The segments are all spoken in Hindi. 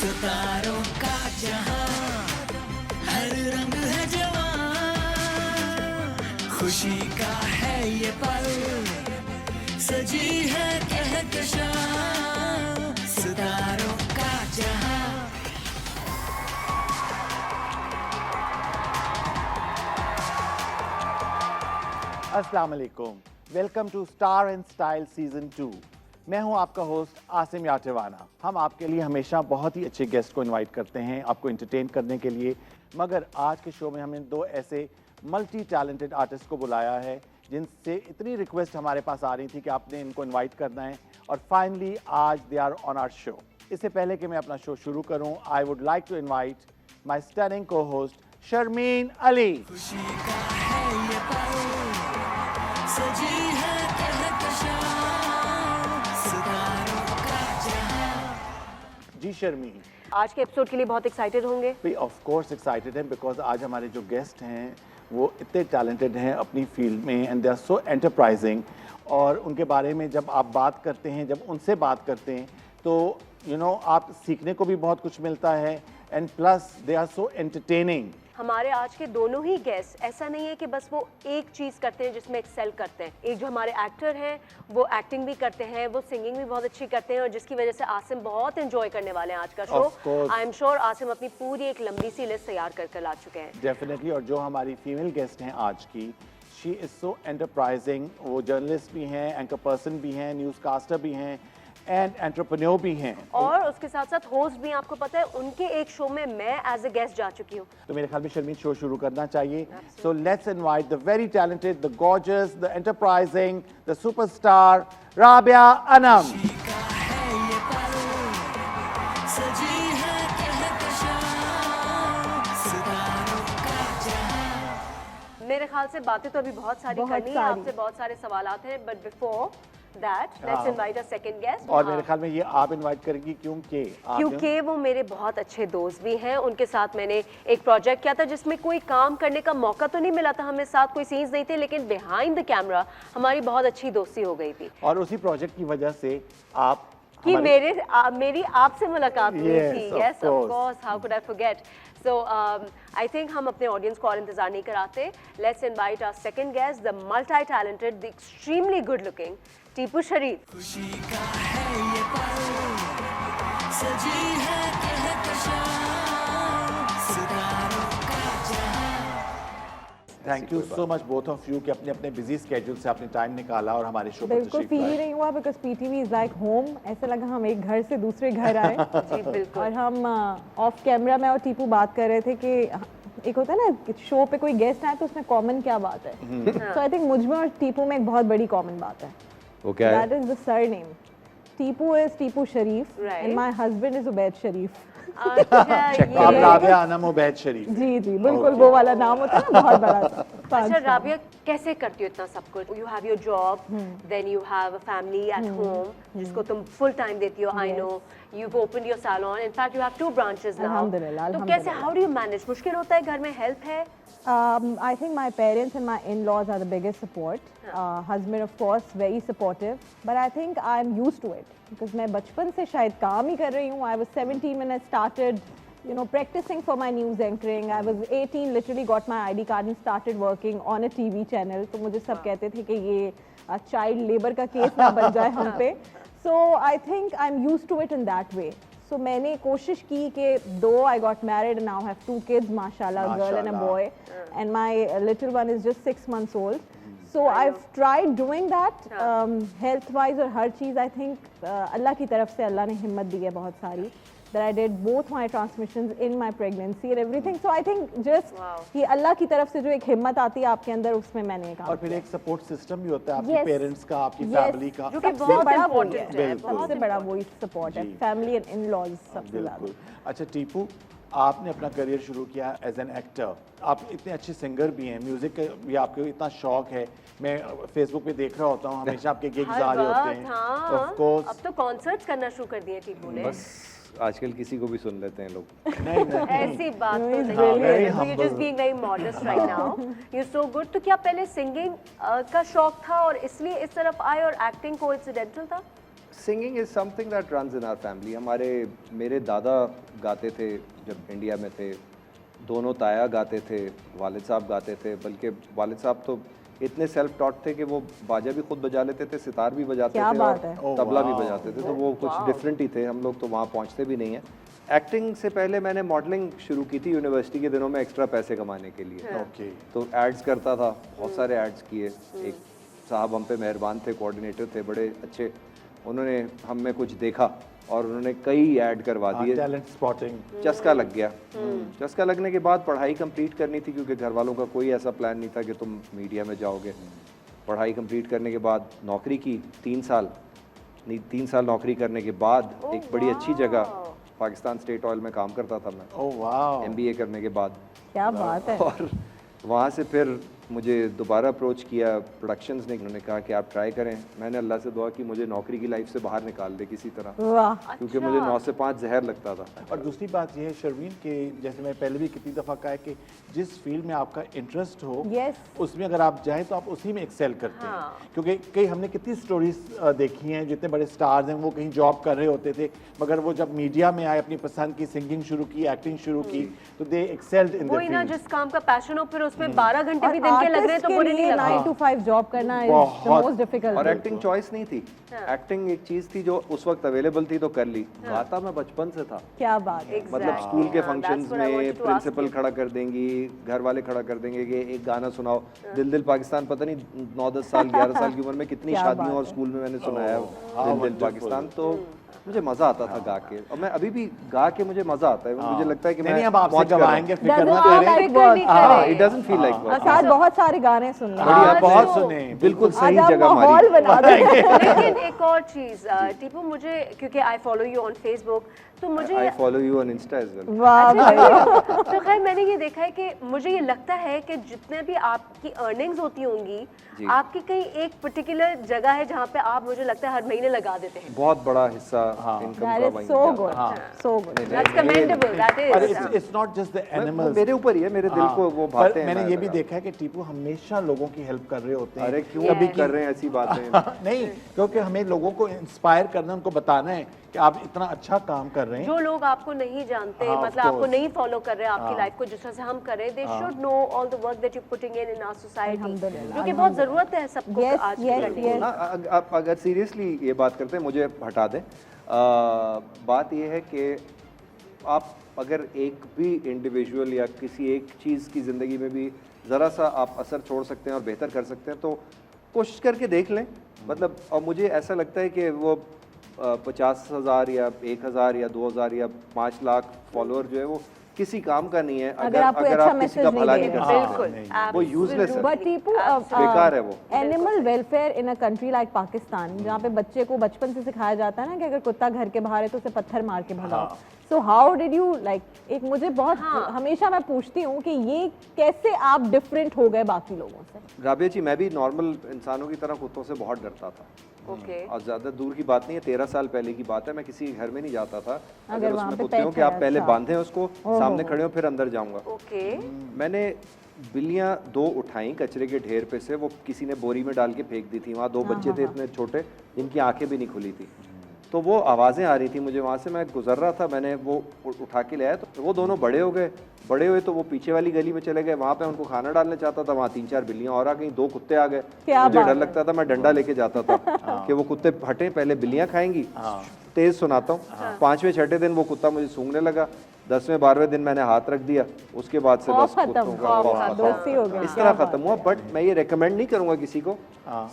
सितारों का जहां, हर रंग है जवां, खुशी का है ये पल, सजी है कहकशां, सितारों का जहां। अस्सलाम वालेकुम, welcome to star and style season 2। मैं हूं आपका होस्ट आसिम याटेवाना। हम आपके लिए हमेशा बहुत ही अच्छे गेस्ट को इनवाइट करते हैं आपको एंटरटेन करने के लिए, मगर आज के शो में हमने दो ऐसे मल्टी टैलेंटेड आर्टिस्ट को बुलाया है जिनसे इतनी रिक्वेस्ट हमारे पास आ रही थी कि आपने इनको इन्वाइट करना है, और फाइनली आज they are on our show. इससे पहले कि मैं अपना शो शुरू करूं, I would like to invite my stunning cohost Sharmeen Ali. खुशी का है ये पल, सजी है कहकशां, सितारों का जहां। जी शर्मीन, आज के एपिसोड के लिए बहुत एक्साइटेड होंगे। भाई ऑफ कोर्स एक्साइटेड हैं, बिकॉज आज हमारे जो गेस्ट हैं वो इतने टैलेंटेड हैं अपनी फील्ड में, and they are so enterprising. और उनके बारे में जब आप बात करते हैं, जब उनसे बात करते हैं, तो आप सीखने को भी बहुत कुछ मिलता है, and plus they are so entertaining. हमारे आज के दोनों ही गेस्ट ऐसा नहीं है कि बस वो एक चीज़ करते हैं जिसमें एक्सेल करते हैं। एक जो हमारे एक्टर हैं वो एक्टिंग भी करते हैं, वो सिंगिंग भी बहुत अच्छी करते हैं, और जिसकी वजह से आसिम बहुत एंजॉय करने वाले हैं आज का show. I am sure Asim अपनी पूरी एक लंबी सी लिस्ट तैयार कर ला चुके हैं। डेफिनेटली। और जो हमारी फीमेल गेस्ट हैं आज की, शी इज़ सो एंटरप्राइजिंग। वो जर्नलिस्ट भी हैं, एंकर पर्सन भी हैं, न्यूज़ कास्टर भी हैं, एंड एंटरप्रेन्योर भी हैं, और उसके साथ साथ होस्ट भी हैं। आपको पता है उनके एक शो में मैं एज अ गेस्ट जा चुकी हूँ। तो मेरे ख्याल में शर्मीन शो शुरू करना चाहिए। So let's invite the very talented, the gorgeous, the enterprising, the superstar Rabia Anam. खुशी का है ये पल, सजी है कहकशां, सितारों का जहां। मेरे ख्याल से बातें तो अभी बहुत सारी करनी है, आपसे बहुत सारे सवालात हैं, but before that let's invite a second guest. और मेरे ख्याल में ये आप इनवाइट करेंगी क्योंकि वो मेरे बहुत अच्छे दोस्त भी हैं। उनके साथ मैंने एक प्रोजेक्ट किया था जिसमें कोई काम करने का मौका तो नहीं मिला था, हमें साथ कोई सीन्स नहीं थे, लेकिन बिहाइंड द कैमरा हमारी बहुत अच्छी दोस्ती हो गई थी। और उसी प्रोजेक्ट की वजह से आप कि मेरी आपसे मुलाकात हुई थी। Yes of course, how could I forget. So I think हम अपने ऑडियंस को और इंतजार नहीं कराते। Let's invite our second guest, the multi talented, the extremely good looking Tipu Sharif. खुशी का है ये पल, सजी है कहकशां, सितारों का जहां। Thank you so much both of you कि अपने अपने बिजी स्केड्यूल से आपने टाइम निकाला और हमारे शो पर बिल्कुल फील ही नहीं हुआ, because PTV is like home. ऐसा लगा हम एक घर से दूसरे घर आए। जी बिल्कुल। और हम ऑफ कैमरा में और टीपू बात कर रहे थे कि एक होता है ना कि शो पे कोई गेस्ट आए तो उसमें कॉमन क्या बात है। सो आई थिंक मुझ में और टीपू में एक बहुत बड़ी कॉमन बात है। वो क्या है? That is the surname. Tipu is Tipu Sharif and my husband is Ubaid Sharif. आप राबिया अनम उबैद शरीफ। जी जी बिल्कुल, वो वाला नाम होता है ना, बहुत बड़ा। अच्छा राबिया, कैसे करती हो इतना सब कुछ? You have your job, then you have a family at home जिसको तुम फुल टाइम देती हो। I know you've opened your salon, in fact you have 2 branches now. Alhamdulillah, तो कैसे, how do you manage? मुश्किल होता है घर में? हेल्प है? I think my parents and my in-laws are the biggest support. Husband of course very supportive, but I think I'm used to it because मैं बचपन से शायद काम ही कर रही हूँ. I was 17 when I started, practicing for my news anchoring. I was 18, literally got my ID card and started working on a TV channel. तो मुझे सब कहते थे कि ये child labor का केस ना बन जाए हम पे. So I think I'm used to it in that way. So मैंने कोशिश की कि though I got married and now have 2 kids, mashallah, a girl and a boy, and my little one is just 6 months old. So I've tried doing that, health wise और हर चीज़ I think अल्लाह की तरफ से अल्लाह ने हिम्मत दी है बहुत सारी, that I did both my transmissions in my pregnancy and everything. So I think just ये अल्लाह की तरफ से जो एक हिम्मत आती है आपके अंदर, उसमें मैंने काम और फिर एक सपोर्ट सिस्टम भी होता है आपके पेरेंट्स का, आपकी फैमिली का, जो कि बहुत इम्पोर्टेंट है। सबसे बड़ा वही सपोर्ट है, फैमिली एंड इन-लॉज सबसे ज़्यादा। अच्छा टीपू, आपने अपना करियर शुरू किया एज एन एक्टर। आप इतने अच्छे सिंगर भी हैं, म्यूजिक का भी आपको इतना शौक है। मैं फेसबुक पे देख रहा होता हूँ, हमेशा आपके गिग्स आ रहे होते हैं। ऑफ कोर्स अब तो कॉन्सर्ट्स करना शुरू कर दिए टीपू ने। बस आजकल किसी को भी सुन लेते हैं लोग। नहीं ऐसी बात तो नहीं है। You're just being very modest right now. You're so good. तो क्या पहले सिंगिंग का शौक था और इसलिए इस तरफ आए, और एक्टिंग कोइंसिडेंटल था? Singing is something that runs in our family. मेरे दादा गाते थे जब इंडिया में थे, दोनों ताया गाते थे, वालिद साहब गाते थे, बल्कि वालिद साहब तो इतने सेल्फ टॉट थे कि वो बाजा भी खुद बजा लेते थे, सितार भी बजाते क्या थे बात और है। तबला भी बजाते थे, तो वो कुछ डिफरेंट ही थे। हम लोग तो वहाँ पहुँचते भी नहीं हैं। एक्टिंग से पहले मैंने मॉडलिंग शुरू की थी यूनिवर्सिटी के दिनों में एक्स्ट्रा पैसे कमाने के लिए। ओके तो एड्स करता था, बहुत सारे एड्स किए। एक साहब हम पे मेहरबान थे, कोऑर्डिनेटर थे बड़े अच्छे, उन्होंने हम में कुछ देखा और उन्होंने कई ऐड करवा दिए। टैलेंट स्पॉटिंग चस्का लग गया। चस्का लगने के बाद पढ़ाई कंप्लीट करनी थी, क्योंकि घर वालों का कोई ऐसा प्लान नहीं था कि तुम मीडिया में जाओगे। पढ़ाई कंप्लीट करने के बाद नौकरी की 3 साल नौकरी करने के बाद एक बड़ी अच्छी जगह पाकिस्तान स्टेट ऑयल में काम करता था मैं, ओह वाह MBA करने के बाद। क्या बात है। और वहाँ से फिर मुझे दोबारा अप्रोच किया प्रोडक्शंस ने, उन्होंने कहा कि आप ट्राई करें। मैंने अल्लाह से दुआ की मुझे नौकरी की लाइफ से बाहर निकाल दे किसी तरह, वाह क्योंकि मुझे 9 से 5 जहर लगता था। और दूसरी बात यह है शर्वीन कि जैसे मैं पहले भी कितनी दफ़ा कहा है कि जिस फील्ड में आपका इंटरेस्ट हो Yes. उसमें अगर आप जाएं तो आप उसी में एक्सेल करते हैं। क्योंकि कई हमने कितनी स्टोरीज देखी हैं, जितने बड़े स्टार्स हैं वो कहीं जॉब कर रहे होते थे, मगर वो जब मीडिया में आए, अपनी पसंद की सिंगिंग शुरू की, एक्टिंग शुरू की, तो दे एक्सेल्ड इन वही ना, द जिस काम का पैशन हो फिर उसमें 12 घंटे भी दिन के लग रहे हैं तो के बुरे लिए नहीं लगते। 9 to 5 जॉब करना इज द बहुत। Most difficult. और एक्टिंग चॉइस नहीं थी, एक्टिंग एक चीज थी जो उस वक्त अवेलेबल थी तो कर ली। गाता मैं बचपन से था, क्या बात है। मतलब स्कूल के हाँ, फंक्शंस that's what I में wanted to ask principal you. खड़ा कर देंगी, घर वाले खड़ा कर देंगे कि एक गाना सुनाओ। दिल दिल पाकिस्तान, पता नहीं 9-10 साल 11 साल की उम्र में कितनी क्या शादियों बात और है। स्कूल में मैंने सुनाया how दिल दिल wonderful. पाकिस्तान। तो मुझे मजा आता था गा के, और मैं अभी भी गा के मुझे मजा आता है। मुझे लगता है कि नहीं मैं नहीं, अब आपसे मौज कर रहा हूं। गवाएंगे, फिक्र Doesn't ना feel करें। like work. हाँ, it doesn't feel like work। आज बहुत सारे गाने सुन रहे बढ़िया, हैं। बहुत सुने, बिल्कुल आज सही आप जगह माहौल हमारी। बना रहे हैं। लेकिन एक और चीज टीपू, मुझे क्योंकि I follow you on Facebook, तो मुझे I follow you on Insta as well। वाह भाई। तो खैर मैंने ये देखा है कि मुझे ये लगता है कि जितने भी आपकी अर्निंग्स होती होंगी, आपकी कहीं एक पर्टिकुलर जगह है जहाँ पे आप, मुझे लगता है, हर महीने लगा देते हैं। बहुत बड़ा हिस्सा इनकम That का is वहीं so जाता good, है। so good. That's commendable, that और is. it's not just the वो animals। मेरे ऊपर ही है, मेरे दिल को वो पर भाते हैं। मैंने मैं ये भी लगा। देखा है कि टीपू हमेशा लोगों की हेल्प कर रहे होते हैं। अरे क्यों कभी कर रहे हैं ऐसी बातें? नहीं, क्योंकि हमें लोगों को इंस्पायर करना, उनको बताना है कि आप इतना अच्छा काम कर रहे हैं। जो लोग आपको नहीं जानते, हाँ, of मतलब आपको course। नहीं फॉलो कर रहे आपकी लाइफ को जिस तरह से हम कर रहे हैं, they should know all the work that you putting in our society, अल्हम्दुलिल्लाह, जो कि बहुत जरूरत है सबको Yes, आज yes, करने की। yes. ना, आप अगर सीरियसली ये बात करते हैं, मुझे हटा दें। बात ये है कि आप अगर एक भी इंडिविजुअल या किसी एक चीज़ की ज़िंदगी में भी ज़रा सा आप असर छोड़ सकते हैं और बेहतर कर सकते हैं, तो कोशिश करके देख लें। मतलब, और मुझे ऐसा लगता है कि वो 50,000 या 1,000 या 2,000 या 5 लाख फॉलोअर जो है वो किसी काम का नहीं है अगर आप कोई अच्छा आप किसी का मैसेज भला नहीं नहीं दे कर रहे। सकते। बिल्कुल, वो यूजलेस है। But Tipu, बेकार है वो। Animal welfare in a country like Pakistan, जहाँ पे बच्चे को बचपन से सिखाया जाता है ना कि अगर कुत्ता घर के बाहर है तो उसे पत्थर मार के भगाओ। So how did you like, एक मुझे बहुत हमेशा मैं पूछती हूँ कि ये कैसे आप डिफरेंट हो गए बाकी लोगों से। राबिया जी, मैं भी नॉर्मल इंसानों की तरह कुत्तों से बहुत डरता था। ओके, और ज़्यादा दूर की बात नहीं है, 13 साल पहले की बात है। मैं किसी घर में नहीं जाता था अगर वहाँ उसमें पे कुत्ते हो पेट कि है, आप पहले अच्छा। बांधें उसको, सामने खड़े हो, फिर अंदर जाऊंगा। ओके, मैंने बिल्लियाँ 2 उठाई कचरे के ढेर पे से, वो किसी ने बोरी में डाल के फेंक दी थी। वहाँ 2 बच्चे थे इतने छोटे जिनकी आंखें भी नहीं खुली थी, तो वो आवाज़ें आ रही थी मुझे वहाँ से। मैं गुजर रहा था, मैंने वो उठा के ले आया, तो वो दोनों बड़े हो गए। बड़े हुए तो वो पीछे वाली गली में चले गए, वहाँ पे उनको खाना डालने चाहता था, वहाँ 3-4 बिल्लियाँ और आ गई, 2 कुत्ते आ गए। क्या मुझे बात डर है। लगता था, मैं डंडा लेके जाता था कि वो कुत्ते हटे, पहले बिल्लियाँ खाएंगी। तेज सुनाता हूँ। 5वें-6ठे दिन वो कुत्ता मुझे सूंघने लगा। 10वें-12वें दिन मैंने हाथ रख दिया, उसके बाद से बस खत्म, कुत्तों का खौफ खौफ खत्म। खत्म। दोस्ती हो गई। इस तरह खत्म हुआ। बट मैं ये रेकमेंड नहीं करूंगा किसी को।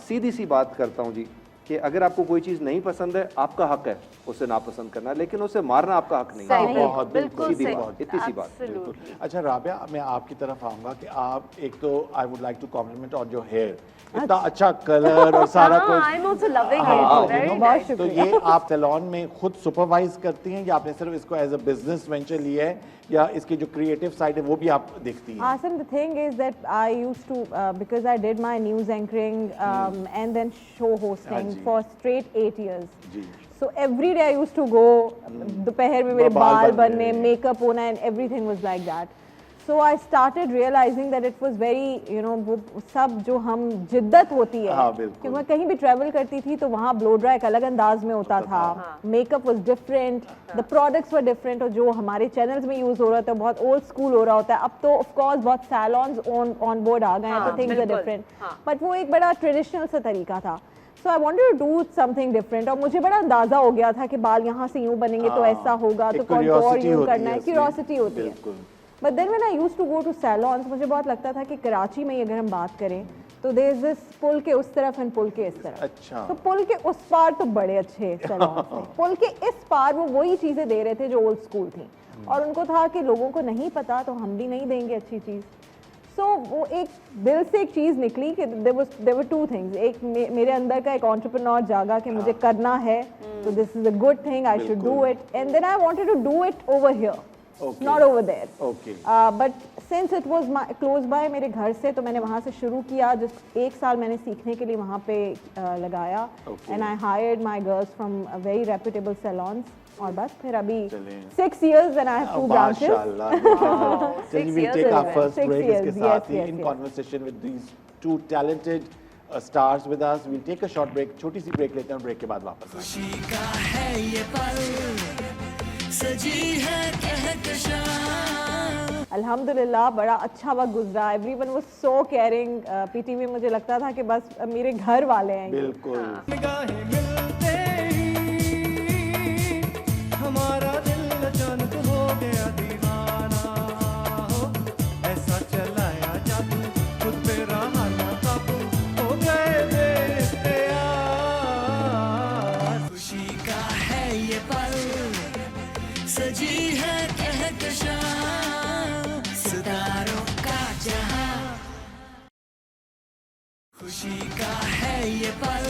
सीधी सी बात करता हूँ जी, कि अगर आपको कोई चीज़ नहीं पसंद है, आपका हक है उसे नापसंद करना, लेकिन उसे मारना आपका हक नहीं सही है। है, बहुत, बिल्कुल सीधी सही, बात, इतनी सी बात। Absolutely. अच्छा राबिया, मैं आपकी तरफ आऊंगा कि आप एक तो I would like to compliment on your hair, इतना अच्छा कलर और सारा हाँ, कुछ। I'm also loving हाँ, it. you Very know, nice. तो ये आप सैलून में खुद सुपरवाइज करती हैं या आपने सिर्फ इसको एज अ बिजनेस वेंचर लिया है, या इसकी जो क्रिएटिव साइड है वो भी आप देखती हैं? Asim, the thing is that I used to, because I did my news anchoring and then show hosting ji. for straight 8 years. Ji. So every day I used to go, दोपहर में मेरे बाल बाल बनने। बनने, मेकअप होना, and everything was like that. So I started realizing that it was very, you know, वो सब जो हम जिद्दत होती है, हाँ, बिल्कुल। कि मैं कहीं भी ट्रैवल करती थी तो वहाँ ब्लो ड्राई एक अलग अंदाज में होता था, makeup was different, the products were different, और जो हमारे चैनल्स में यूज हो रहा था बहुत ओल्ड स्कूल हो रहा होता है। अब तो ऑफ कोर्स बहुत सैलॉन्स ऑन बोर्ड आ गए हैं, तो थिंग्स आर बिल्कुल, डिफरेंट, हाँ। बट वो एक बड़ा ट्रेडिशनल सा तरीका था। So I wanted to do something different, और मुझे बड़ा अंदाजा हो गया था कि बाल यहाँ से यूं बनेंगे तो ऐसा होगा, तो एक कंटूर curiosity यूं होती करना है है, उसमें। क्यूरियोसिटी होती है। बिल्कुल। But then when I used to go to salons, मुझे बहुत लगता था कि कराची में अगर हम बात करें तो देयर इज दिस पुल के उस तरफ एंड पुल के इस तरफ। अच्छा। तो पुल के उस पार तो बड़े अच्छे सैलॉन्स थे, पुल के इस पार वो वही चीज़ें दे रहे थे जो ओल्ड स्कूल थी, और उनको था कि लोगों को नहीं पता तो हम भी नहीं देंगे अच्छी चीज़। सो वो एक दिल से एक चीज़ निकली कि देयर वर टू थिंग्स, एक मेरे अंदर का एक एंटरप्रेन्योर जागा कि मुझे करना है, तो this is a good thing, I should do it, and then I wanted to do it over here, Okay. Not over there. Okay. But since it was close by मेरे घर से, तो मैंने वहाँ से शुरू किया। जिस एक साल मैंने सीखने के लिए वहाँ पे लगाया, Okay. And I hired my girls from very reputable salons, और बस फिर अभी चलें। 6 years and I have 2 branches. माशाल्लाह, beautiful. Six चलिए, we'll years take our is first 6 break years, इसके साथ ही yes, in yes. conversation with these two talented stars with us. We'll take a short break, छोटी सी ब्रेक लेते हैं, ब्रेक के बाद वापस आएंगे। खुशी का है ये पल, सजी है कहकशां। अल्हम्दुलिल्लाह बड़ा अच्छा वक्त गुजरा, everyone was so caring. PTV मुझे लगता था कि बस मेरे घर वाले हैं। बिल्कुल। निगाहें मिलते ही हमारा दिल अचानक हो गया दीवाना, हो ऐसा चलाया जादू, खुद पे रहा ना काबू, हो गए बेइख्तियार। खुशी का है ये पल, सजी है कहकशां, सितारों का जहां। खुशी का है ये पल,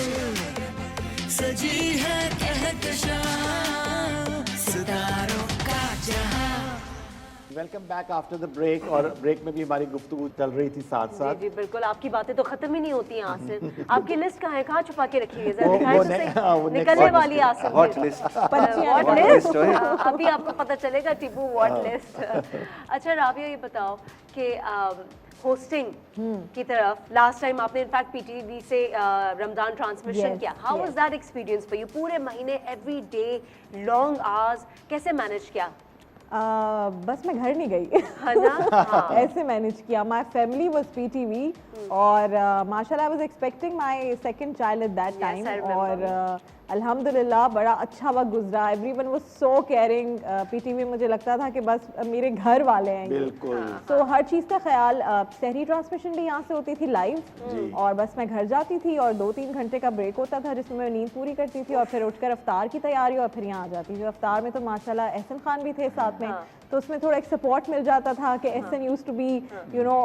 सजी है कहकशां, सितारों का जहां। Welcome back after the break. और ब्रेक में भी हमारी गुफ्तगू चल रही थी साथ जी साथ। जी बिल्कुल, आपकी बातें तो खत्म ही नहीं होती हैं आसिफ। आपकी लिस्ट कहाँ है, कहाँ छुपा के रखी है, जरा वो दिखाएं तो ने- सही। हाँ, वो next निकलने hot वाली है आसिफ हॉट की। List what hot list list है। अभी आपको पता चलेगा टिपू व्हाट लिस्ट। अच्छा राबिया, ये बताओ कि होस्टिंग की तरफ लास्ट टाइम आपने इनफैक्ट पीटीवी से रमजान ट्रांसमिशन Yes, किया, how was yes. That experience for you? पूरे महीने एवरी डे लॉन्ग आवर्स कैसे मैनेज किया? बस मैं घर नहीं गई है ना? हाँ। ऐसे मैनेज किया। माय फैमिली वाज पीटीवी, और माशाल्लाह I was expecting my second child at that Yes, time, I remember. और अल्हम्दुलिल्लाह बड़ा अच्छा वक्त गुजरा। Everyone was so caring. PTV मुझे लगता था कि बस मेरे घर वाले हैं। बिल्कुल। तो हर चीज़ का ख्याल, सहरी ट्रांसमिशन भी यहाँ से होती थी लाइव, जी। और बस मैं घर जाती थी और 2-3 घंटे का ब्रेक होता था जिसमें मैं नींद पूरी करती थी, और फिर उठकर अफ्तार की तैयारी, और फिर यहाँ आ जाती थी। अफ्तार में तो माशाल्लाह एहसन खान भी थे साथ में, तो उसमें थोड़ा एक सपोर्ट मिल जाता था कि Ahsan used to be you know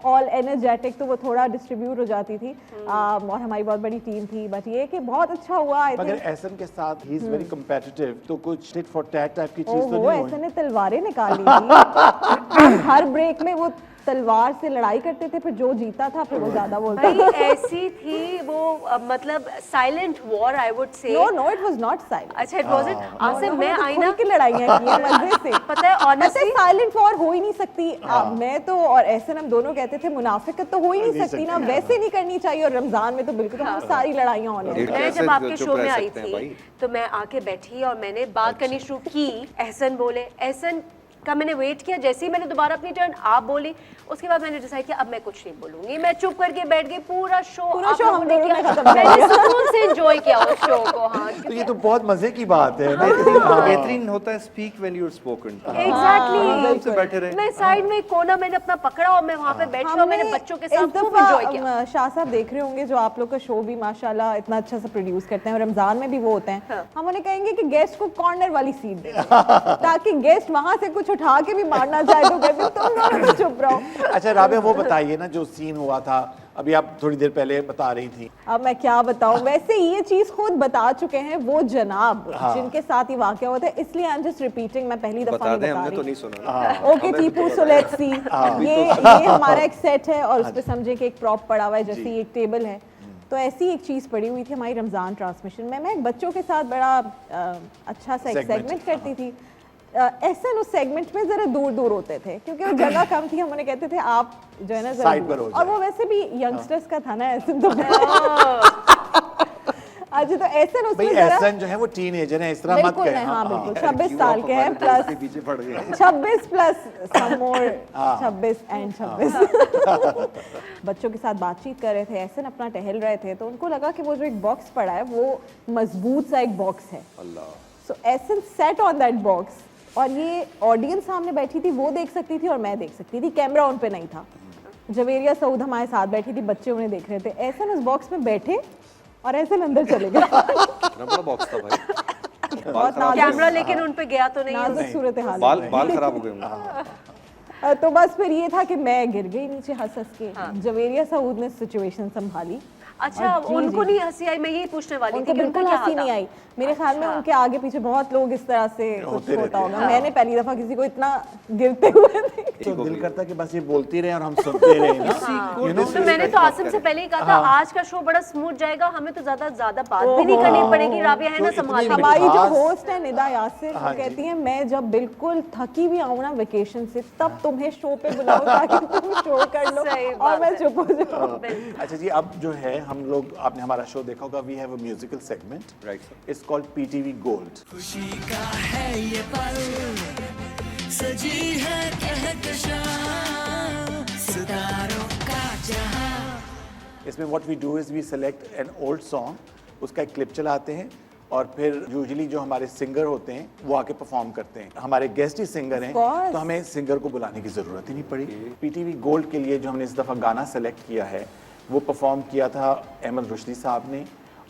all energetic, तो वो थोड़ा डिस्ट्रीब्यूट हो जाती थी। और हमारी बहुत बड़ी टीम थी। बट ये कि बहुत अच्छा हुआ। आई मगर थिंक एहसन के साथ ही इज वेरी कम्पिटिटिव, तो कुछ टिट फॉर टैट टाइप की चीज तो ओहो, नहीं ऐसे हुई? ने तलवारें निकाल ली थी। हर ब्रेक में वो तलवार से लड़ाई करते थे, फिर जो जीता था फिर वो ज्यादा बोलता भाई था। ऐसी थी वो मतलब silent war I would say. No it was not silent. अच्छा, इट वाज़न्ट। आसिफ, मैं आई ना, की लड़ाइयाँ की हैं मजे से। पता है ऑनेस्टली साइलेंट वॉर हो ही नहीं सकती। मैं तो और ऐसे हम दोनों कहते थे मुनाफिकत तो हो ही नहीं सकती ना, वैसे नहीं करनी चाहिए। और रमजान में तो बिल्कुल हम सारी लड़ाइयाँ होने ये मैं कैसे जब आपके चुप शो रह में आई सकते हैं थी भाई? तो मैं आके बैठी और मैंने बात करनी शुरू की। एहसन बोले, एहसन का मैंने वेट किया, जैसे ही मैंने दोबारा अपनी टर्न आप बोली, उसके बाद मैंने डिसाइड किया अब मैं कुछ नहीं बोलूंगी। मैं चुप करके बैठ गई। पूरा शो हम लोगों दोनों ने किया। खत्म कर मैंने दिया। सुकून से एंजॉय किया उस शो को। हाँ, तो ये तो बहुत मजे की बात है। बेहतरीन होता है speak when you are spoken. आराम से बैठे रहे। मैं साइड में एक कोना मैंने अपना पकड़ा और मैं वहाँ पे बैठी और मैंने बच्चों के साथ खूब एंजॉय किया। शाह साहब देख रहे होंगे जो आप लोग का शो भी माशाल्लाह इतना अच्छा से प्रोड्यूस करते हैं, और रमजान में भी वो होते हैं। हम उन्हें कहेंगे कि गेस्ट को कॉर्नर वाली सीट दे ताकि गेस्ट वहां से कुछ उठा के भी मारना चाहे तो कहते तुम दोनों तो चुप रहो। अच्छा राबिया, वो बताइए ना जो सीन हुआ था, अभी आप थोड़ी देर पहले बता रही थी। अब मैं क्या बताऊं, वैसे ये चीज खुद बता चुके हैं वो जनाब जिनके साथ ही वाकया होता है, इसलिए आई एम जस्ट रिपीटिंग। मैं पहली दफा बता नहीं दें, बता हमने तो रही। नहीं सुना। Okay Tipu, so let's see. ये हमारा एक सेट है और उस पे समझे कि एक प्रॉप पड़ा हुआ है, जैसे एक टेबल है। तो ऐसी एक चीज़ पड़ी हुई थी हमारी रमज़ान ट्रांसमिशन में। मैं एक बच्चों के साथ बड़ा अच्छा सा एक सेगमेंट करती थी। ऐसे उस सेगमेंट में जरा दूर दूर होते थे क्योंकि वो जगह कम थी। हम उन्हें कहते थे आप जो है ना जरा Side पर हो दूर। जाए। और वो वैसे भी यंगस्टर्स का था ना ऐसे तो अच्छा तो ऐसे भाई उसमें जरा एहसन जो है वो टीनेजर है, इस तरह मत बिल्कुल कहें। नहीं, हाँ बिल्कुल यार, 26 क्यों साल आप के हैं हमारे दोस्त के प्लस पीछे पड़ गए 26 प्लस सम मोर 26 एंड 26 बच्चों के साथ बातचीत कर रहे थे, ऐसे ना अपना टहल रहे थे, तो उनको लगा कि वो जो एक बॉक्स पड़ा है वो मजबूत सा एक बॉक्स है। अल्लाह सो एसन सेट ऑन दैट बॉक्स और ये ऑडियंस सामने बैठी थी, वो देख सकती थी और मैं देख सकती थी, कैमरा उन पे नहीं था। जवेरिया सऊद हमारे साथ बैठी थी, बच्चे उन्हें देख रहे थे। एसन उस बॉक्स में बैठे और ऐसे अंदर चले गए। इतना बड़ा बॉक्स था भाई। बहुत नाजुक कैमरा लेकिन उन पे गया तो नहीं है। नाजुक सूरत हाल बाल बाल खराब हो गए होंगे। तो बस फिर ये था कि मैं गिर गई नीचे हंस हंस के। जवेरिया सऊद ने सिचुएशन संभाली। अच्छा और जी, उनको जी। नहीं हंसी आई, मैं यही पूछने वाली उनको थी कि बिल्कुल उनका क्या हंसी हाल नहीं था? आई। मेरे ख्याल में अच्छा। उनके आगे पीछे बहुत लोग इस तरह से कुछ होते होता रहते होगा। मैंने पहली दफा किसी को इतना गिरते हुए देखा। तो दिल करता कि बस ये बोलती रहे और हम सुनते रहे ना। You know? तो मैंने तो आसिम से पहले ही कहा था आज का शो बड़ा स्मूथ जाएगा, हमें तो ज्यादा बात भी नहीं करनी पड़ेगी। राबिया है ना तो इतनी संभाल हमारी जो मिठास। होस्ट है निदा यासिर वो कहती है मैं जब बिल्कुल थकी भी आऊँ ना वेकेशन से तब तुम्हें शो पे बुलाओ ताकि तुम शो कर लो सही और बात मैं है। चुप हो जाऊँ। अच्छा जी, अब जो है हम लोग, आपने हमारा शो देखा होगा, we have a musical segment, right sir. It's called PTV gold. खुशी का है ये पल, सजी है कहकशां, सितारों का जहां। इसमें what we do is we select an old song, उसका एक क्लिप चलाते हैं और फिर यूजुअली जो हमारे सिंगर होते हैं वो आके परफॉर्म करते हैं। हमारे गेस्ट ही सिंगर हैं course. तो हमें सिंगर को बुलाने की ज़रूरत ही नहीं पड़ी। पीटीवी गोल्ड के लिए जो हमने इस दफ़ा गाना सेलेक्ट किया है वो परफॉर्म किया था अहमद रुश्दी साहब ने,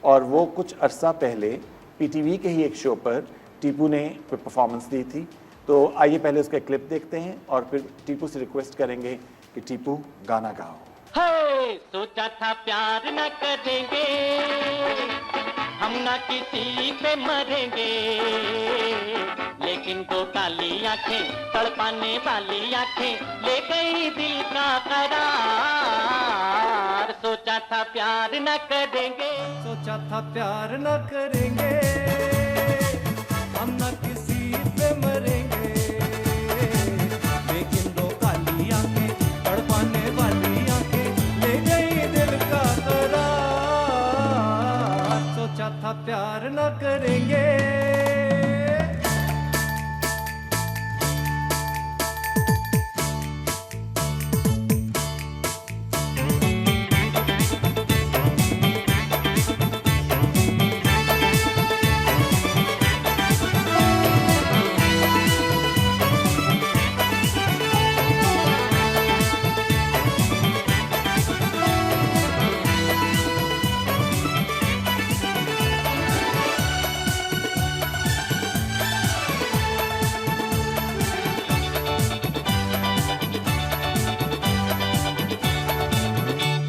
और वो कुछ अरसा पहले पीटीवी के ही एक शो पर टीपू ने परफॉर्मेंस दी थी। तो आइए पहले उसका क्लिप देखते हैं और फिर टीपू से रिक्वेस्ट करेंगे कि टीपू गाना गाओ। है सोचा था प्यार न करेंगे, हम न किसी पे मरेंगे, लेकिन दो काली आंखें तड़पाने वाली आंखें ले गई दिल का करार। सोचा था प्यार न करेंगे, सोचा था प्यार न करेंगे, हम न किसी पे मरेंगे, लेकिन दो काली आंखें तड़पाने वाली आंखें ले गई दिल का करार। सोचा था प्यार न करेंगे।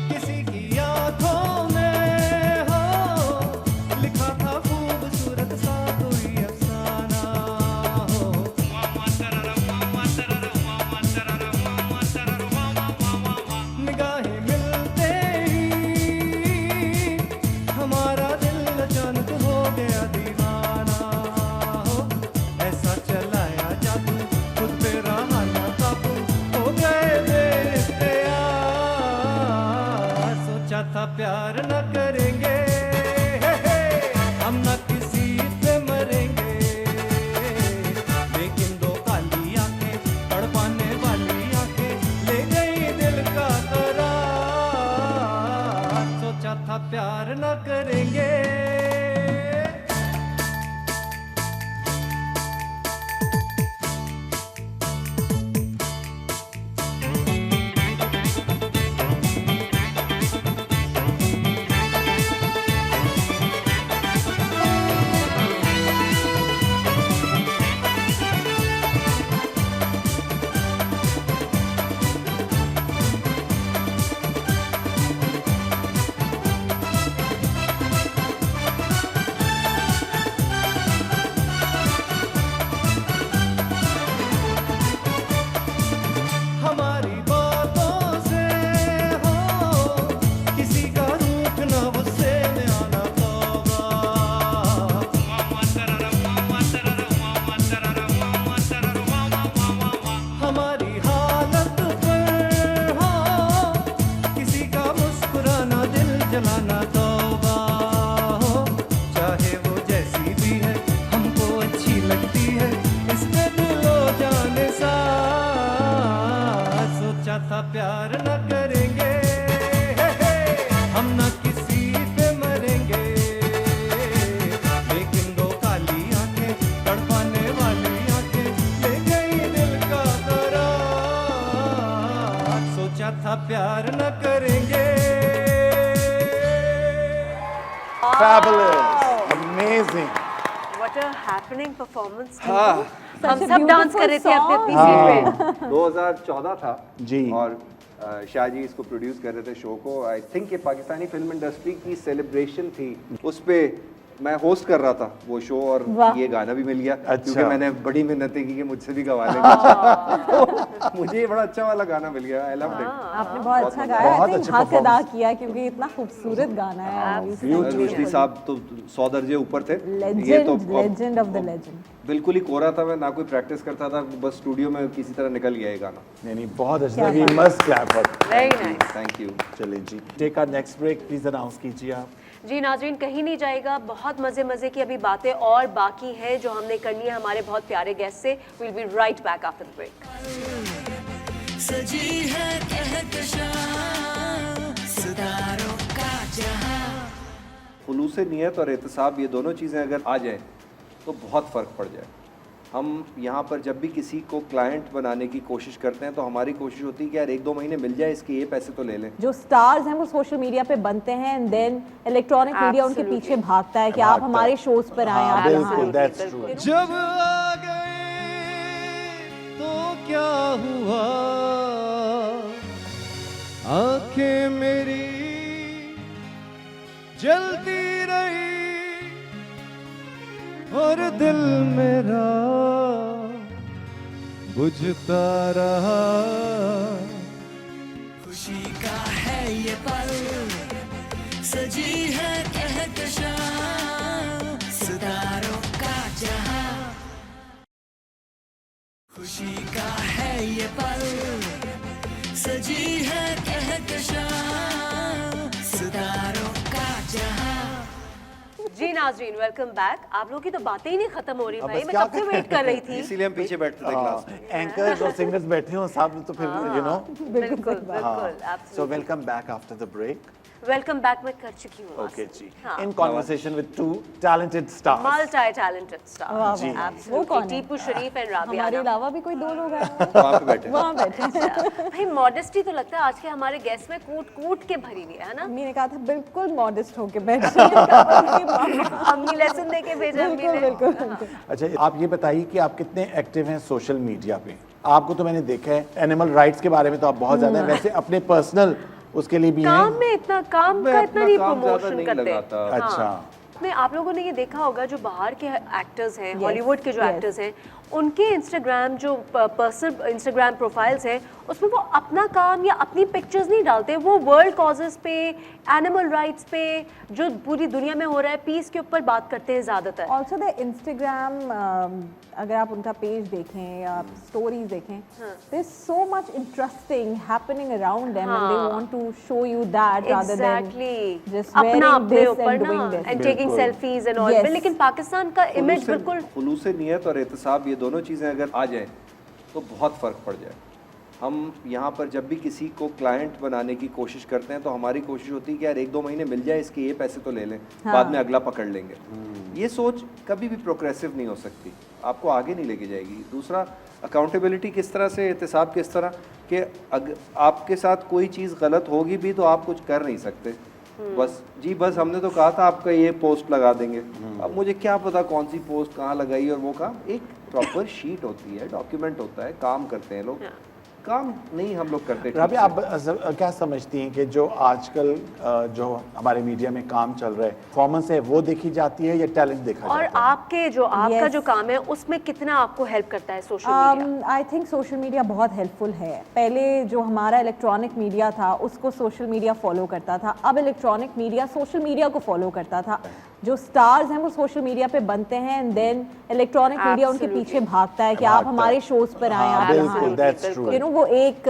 किसी की आंखों में हो लिखा था खूबसूरत सा कोई अफसाना हो। निगाहें मिलते ही हमारा दिल अचानक हो गया दीवाना हो। ऐसा चलाया जादू खुद पे रहा ना काबू, हो गए बेइख्तियार। सोचा था प्यार न करेंगे, हम न किसी पे मरेंगे, लेकिन दो काली आंखें तड़पाने वाली आंखें ले गई दिल का करार। सोचा था प्यार न करेंगे। प्यार न करेंगे। Fabulous, amazing. What a happening performance. हाँ हम Such a सब डांस कर रहे थे अपने अपनी सीट पे। 2014 था जी। और शाह जी इसको प्रोड्यूस कर रहे थे शो को। आई थिंक ये पाकिस्तानी फिल्म इंडस्ट्री की सेलिब्रेशन थी, उस पे मैं होस्ट कर रहा था वो शो और वाह। ये गाना भी मिल गया। अच्छा। क्योंकि मैंने बड़ी मेहनतें की कि मुझसे भी गवा लेंगे। मुझे ये बड़ा अच्छा वाला गाना मिल गया। I loved it. आपने बहुत अच्छा मजा गाया, बहुत I think अच्छा हक अदा performance। किया क्योंकि इतना खूबसूरत गाना है। रुशदी साहब तो 100 दर्जे ऊपर थे। ये लेजेंड, अब लेजेंड ऑफ द लेजेंड। बिल्कुल ही कोरा था मैं, ना कोई प्रैक्टिस करता था, बस स्टूडियो में किसी तरह निकल गया ये गाना। नहीं नहीं, बहुत अच्छा क्या था। We must clap for it. Very nice. Thank you. चलिए जी, take our next break, please announce कीजिए आप। जी नाज़रीन, कहीं नहीं जाएगा, बहुत मज़े की अभी बातें और बाकी हैं जो हमने करनी है हमारे बहुत प्यारे गेस्ट से। Will be right back after the break. सजी है कहकशां सितारों का जहां। खुलूस नियत और एहतसाब, ये दोनों चीज़ें अगर आ जाए तो बहुत फ़र्क पड़ जाए। हम यहाँ पर जब भी किसी को क्लाइंट बनाने की कोशिश करते हैं तो हमारी कोशिश होती है कि यार 1-2 महीने मिल जाए, इसके ये पैसे तो ले लें। जो स्टार्स हैं वो सोशल मीडिया पे बनते हैं एंड देन इलेक्ट्रॉनिक मीडिया उनके Absolutely. पीछे भागता है कि आप हमारे शोज पर आए, हाँ, आप यहाँ बिल्कुल, आए। that's true. जब आ गए तो क्या हुआ, आंखें मेरी जलती रही और दिल मेरा बुझता रहा। खुशी का है ये पल, सजी है कहकशां सितारों का जहां। खुशी का है ये पल, सजी है कहकशां सितारों का जहां। जी नाज़रीन, वेलकम बैक। आप लोगों की तो बातें ही नहीं खत्म हो रही अब भाई, बस मैं क्या कब से वेट कर रही थी। इसीलिए हम पीछे बैठते थे क्लास में। एंकर्स और सिंगर्स बैठे हो साहब, तो फिर यू नो। बिल्कुल so absolutely. Welcome back after the break. Welcome back मैं कर चुकी हूँ। ओके जी, हाँ। In conversation with two talented stars. Multi talented star. जी। वो कौन है? टीपू शरीफ एंड राबिया हमारे आलम। अलावा भी कोई 2 लोग आए हैं वहाँ पे बैठे। वहाँ बैठे। भाई मॉडेस्टी तो लगता है आज के हमारे गेस्ट में कूट के भरी हुई है ना। अम्मी ने कहा था बिल्कुल मॉडेस्ट होके बैठ जाइए। अम्मी लेसन दे के भेजा अम्मी बिल्कुल ने। बिल्कुल। अच्छा, आप ये बताइए कि आप कितने एक्टिव हैं सोशल मीडिया पे। आपको तो मैंने देखा है, एनिमल राइट्स के बारे में तो आप बहुत ज्यादा हैं, वैसे अपने पर्सनल उसके लिए भी काम हैं। में इतना काम मैं का अपना इतना नहीं काम ज्यादा प्रमोशन नहीं करते। लगाता। अच्छा। नहीं, आप लोगों ने ये देखा होगा जो बाहर के एक्टर्स हैं, Yes, हॉलीवुड के जो yes. एक्टर्स हैं, उनके इंस्टाग्राम जो पर्सनल इंस्टाग्राम प्रोफाइल्स हैं उसमें वो अपना काम या अपनी पिक्चर्स नहीं डालते, वो वर्ल्ड कॉजेस पे, एनिमल राइट्स पे, जो पूरी दुनिया में हो रहा है, पीस के ऊपर बात करते हैं ज़्यादातर। ऑल्सो द इंस्टाग्राम, अगर आप उनका पेज देखें या स्टोरीज देखें, there is so much interesting happening around them and they want to show you that rather than exactly, just अपना wearing अपने this ऊपर and ना doing this. एंड टेकिंग बिल्कुल। Selfies and all. Yes. लेकिन पाकिस्तान का इमेज बिल्कुल खुलूस नियत और एहतसाब, ये दोनों चीज़ें अगर आ जाए तो बहुत फ़र्क पड़ जाए। हम यहाँ पर जब भी किसी को क्लाइंट बनाने की कोशिश करते हैं तो हमारी कोशिश होती है कि यार 1-2 महीने मिल जाए, इसके ये पैसे तो ले लें, बाद में अगला पकड़ लेंगे। ये सोच कभी भी प्रोग्रेसिव नहीं हो सकती, आपको आगे नहीं लेके जाएगी। दूसरा, अकाउंटेबिलिटी किस तरह से, एहतसाब किस तरह कि आपके साथ कोई चीज़ गलत होगी भी तो आप कुछ कर नहीं सकते। बस हमने तो कहा था आपका ये पोस्ट लगा देंगे, अब मुझे क्या पता कौन सी पोस्ट कहाँ लगाई और वो काम। एक प्रॉपर शीट होती है, डॉक्यूमेंट होता है, काम करते हैं लोग, काम नहीं हम लोग करते। राबी, आप क्या समझती हैं कि जो आजकल जो हमारे मीडिया में काम चल रहा है, परफॉर्मेंस है वो देखी जाती है या टैलेंट देखा और जाता है? आपका Yes. जो काम है उसमें कितना आपको हेल्प करता है social media? I think social media बहुत हेल्पफुल है। पहले जो हमारा इलेक्ट्रॉनिक मीडिया था उसको सोशल मीडिया फॉलो करता था, अब इलेक्ट्रॉनिक मीडिया सोशल मीडिया को फॉलो करता था। जो स्टार्स हैं वो सोशल मीडिया पे बनते हैं एंड देन इलेक्ट्रॉनिक मीडिया उनके Absolutely. पीछे भागता है कि आप भागता है। हमारे शोज पर आए, हाँ, आप यहाँ बिल्कुल, आए। that's true. यू नो वो एक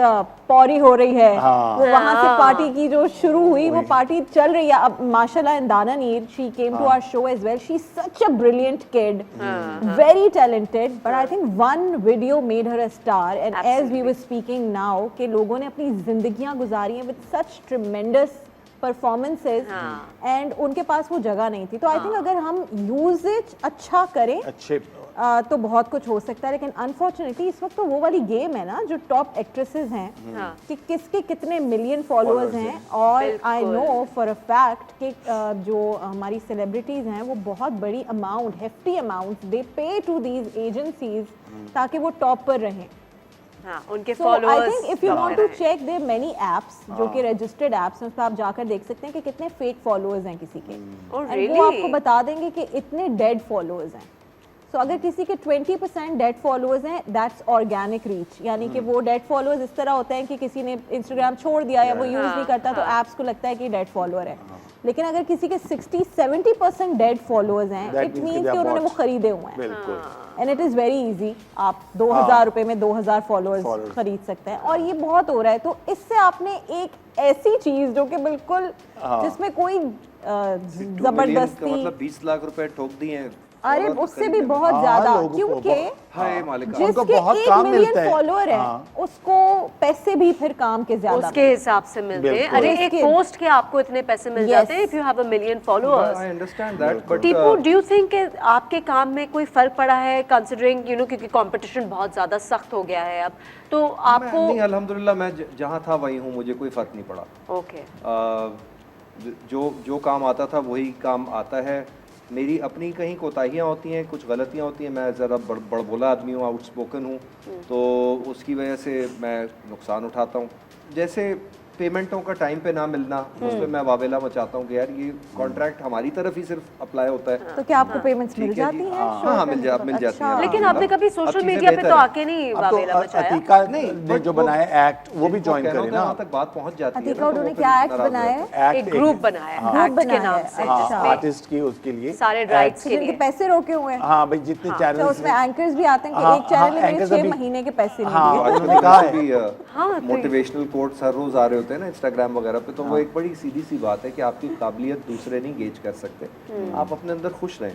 पौरी हो रही है, हाँ। वो वहाँ से पार्टी की जो शुरू हुई वो पार्टी चल रही है। अब माशाल्लाह इंदाना नीर, she came to our show as well, she is such a brilliant kid, very talented, but I think one video made her a star and as we were speaking now कि लोगों ने अपनी जिंदगियां गुजारी हैं with such tremendous performances and उनके पास वो जगह नहीं थी। तो आई थिंक अगर हम यूजेज अच्छा करें, अच्छे तो बहुत कुछ हो सकता है, लेकिन अनफॉर्चुनेटली इस वक्त तो वो वाली गेम है ना जो टॉप एक्ट्रेसेस हैं हाँ। कि किसके कितने मिलियन फॉलोअर्स हैं, और I know for a fact कि जो हमारी सेलिब्रिटीज हैं वो बहुत बड़ी अमाउंट, हेफ्टी अमाउंट दे पे टू दीज एजेंसीज ताकि वो टॉप पर रहें। हाँ, उनके So I followers think if you want to check, there are many apps जो कि registered apps हैं, उस पर आप जाकर देख सकते हैं कि कितने fake followers हैं किसी के, Oh, and really? वो आपको बता देंगे कि इतने dead followers हैं। So अगर किसी के 20% dead followers हैं, that's organic reach, यानी कि वो dead followers इस तरह होते हैं कि किसी ने Instagram छोड़ दिया या वो use नहीं करता तो apps को लगता है कि dead follower है। लेकिन अगर किसी के 60-70% dead followers हैं, That it means means कि कि they are उन्होंने वो bots. खरीदे हुए हैं। बिल्कुल। And it is very easy, आप 2000 रुपए में 2000 फॉलोअर्स खरीद सकते हैं, और ये बहुत हो रहा है। तो इससे आपने एक ऐसी चीज जो कि बिल्कुल जिसमें कोई 2 मिलियन का जबरदस्ती, मतलब 20 लाख रुपए ठोक दिए हैं। अरे और उससे खरीदने भी में। बहुत हाँ, ज्यादा, लोगों को क्योंकि हाय मालिका। उनको जिसके बहुत 1 काम मिलियन मिलता है। फॉलोअर है हाँ। उसको पैसे भी फिर काम के ज्यादा उसके हिसाब से मिलते हैं। बिल्कुल। अरे एक जिसके- पोस्ट के आपको इतने पैसे मिल Yes. जाते हैं if you have a million followers. I understand that, but Tipu, do you think कि आपके काम में कोई फर्क पड़ा है कंसिडरिंग क्योंकि कंपटीशन बहुत ज्यादा सख्त हो गया है अब, तो आपको नहीं, अल्हम्दुलिल्लाह मैं जहाँ था वहीं हूँ, मुझे कोई फ़र्क नहीं पड़ा। ओके जो काम आता था वही काम आता है। मेरी अपनी कहीं कोताहियाँ होती हैं, कुछ गलतियाँ होती हैं, मैं ज़रा बड़बोला आदमी हूँ, आउटस्पोकन हूँ, तो उसकी वजह से मैं नुकसान उठाता हूँ। जैसे पेमेंटों का टाइम पे ना मिलना, उस पर मैं वावेला मचाता हूँ कि यार ये कॉन्ट्रैक्ट हमारी तरफ ही सिर्फ अप्लाई होता है। तो क्या आपको पेमेंट्स मिल ठीक है जी। जाती हैं? हाँ, हाँ, मिल जाती हैं। अच्छा। लेकिन आपने कभी अब सोशल चीज़ें मीडिया पे बेहतर तो हैं। आके नहीं अब तो वावेला मचाया। अतीका नहीं, ने but जो वो- बनाया एक्ट वो भी जिनको ज्वाइन कहना करे होता है, ना। वहाँ तक बात पहुँच जाती है अतीका ना, तो उन्होंने वो क्या फिर एक्ट नाराज़ बनाया रहते है? हैं। एक ग्रुप बनाया है एक्ट के नाम से, जिसमें आर्टिस्ट की उसके लिए सारे राइट्स के जिनके लिए। पैसे रोके हुए हैं, हाँ भाई जितने तो चैनल उसमें एंकर्स भी आते हैं कि हाँ, एक चैनल में हाँ, मेरे anchors 6 अभी- महीने के पैसे नहीं हाँ, दिए। उन्होंने कहा है। हाँ, तो- मोटिवेशनल कोट्स हर रोज आ रहे होते हैं ना इंस्टाग्राम वगैरह पे, तो वो एक बड़ी सीधी सी बात है कि आपकी काबिलियत दूसरे नहीं गेज कर सकते। आप अपने अंदर खुश रहें।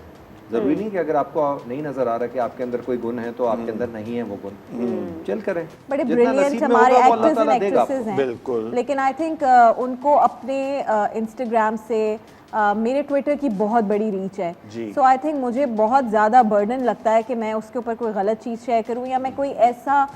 जरूरी नहीं कि अगर आपको नहीं नजर आ रहा कि आपके अंदर कोई गुण है तो आपके अंदर नहीं है वो गुण, चल करें। बड़े जितना ब्रिलियंट नसीब में हमारे होगा, वो अल्लाह एक्टर्स एंड ताला देगा एक्ट्रेसेस हैं, बिल्कुल। लेकिन आई थिंक उनको अपने इंस्टाग्राम से मेरे ट्विटर की बहुत बड़ी रीच है, जी। सो आई थिंक मुझे बहुत ज़्यादा बर्डन लगता है कि मैं उसके ऊपर कोई गलत चीज़ शेयर करूं या मैं कोई ऐसा